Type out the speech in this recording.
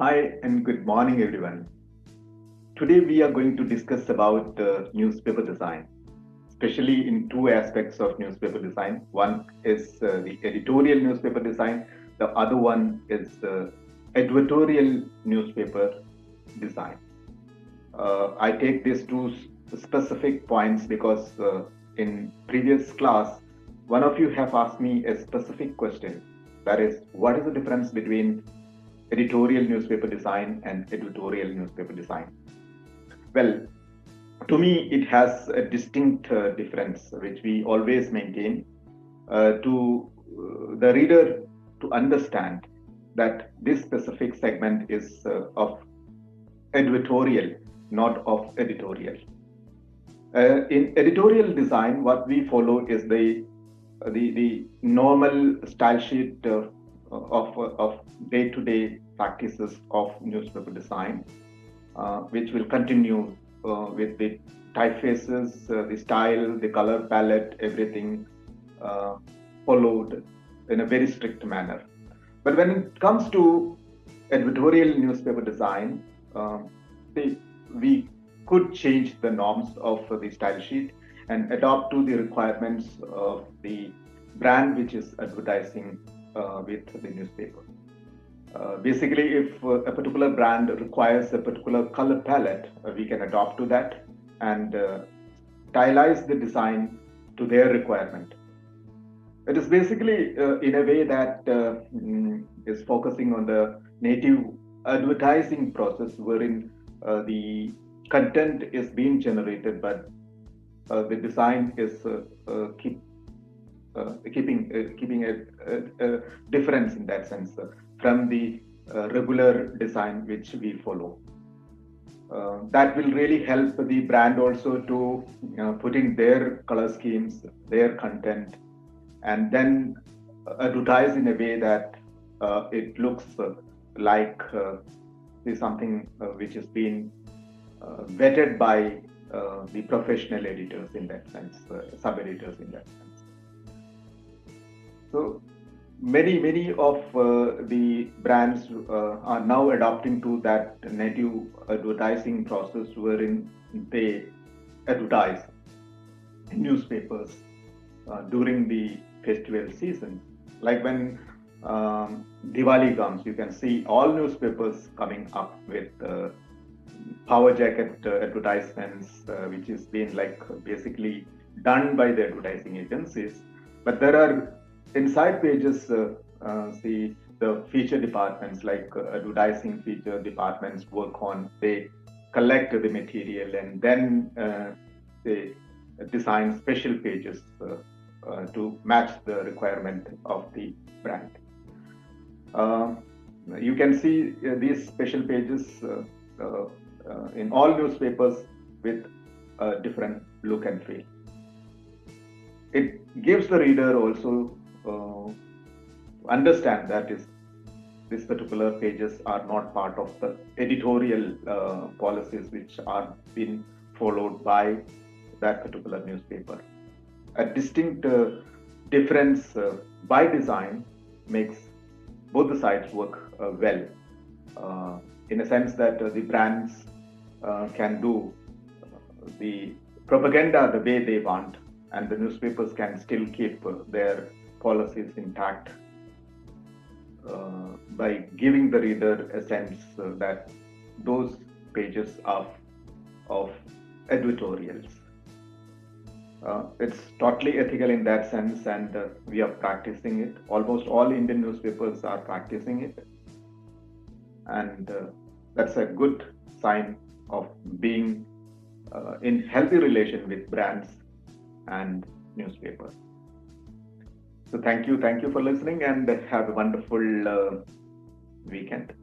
Hi and good morning, everyone. Today we are going to discuss about newspaper design, especially in two aspects of newspaper design. One is the editorial newspaper design. The other one is editorial newspaper design. I take these two specific points because in previous class, one of you have asked me a specific question. That is, what is the difference between editorial newspaper design and editorial newspaper design? Well, to me, it has a distinct difference, which we always maintain to the reader to understand that this specific segment is of editorial, not of editorial. In editorial design, what we follow is the normal style sheet of day-to-day practices of newspaper design, which will continue with the typefaces, the style, the color palette, everything uh, followed in a very strict manner. But when it comes to editorial newspaper design, uh, we could change the norms of the style sheet and adopt to the requirements of the brand which is advertising with the newspaper. Basically, if a particular brand requires a particular color palette, we can adopt to that and stylize the design to their requirement. It is basically in a way that is focusing on the native advertising process wherein the content is being generated, but the design is keeping a difference in that sense from the regular design which we follow. That will really help the brand also to put in their color schemes, their content, and then advertise in a way that it looks like is something which has been vetted by the professional editors in that sense, sub editors in that sense. So many of the brands are now adopting to that native advertising process wherein they advertise in newspapers during the festival season. Like when Diwali comes, you can see all newspapers coming up with power jacket advertisements, which is being like basically done by the advertising agencies. But there are inside pages, the feature departments like advertising feature departments work on. They collect the material and then they design special pages to match the requirement of the brand. Uh, you can see these special pages in all newspapers with a different look and feel. It gives the reader also understand that is these particular pages are not part of the editorial policies which are being followed by that particular newspaper. A distinct difference by design makes both the sides work well, in a sense that the brands can do the propaganda the way they want, and the newspapers can still keep their policies intact by giving the reader a sense that those pages of editorials. It's totally ethical in that sense, and we are practicing it. Almost all Indian newspapers are practicing it, and that's a good sign of being in healthy relation with brands and newspapers. So thank you for listening, and have a wonderful weekend.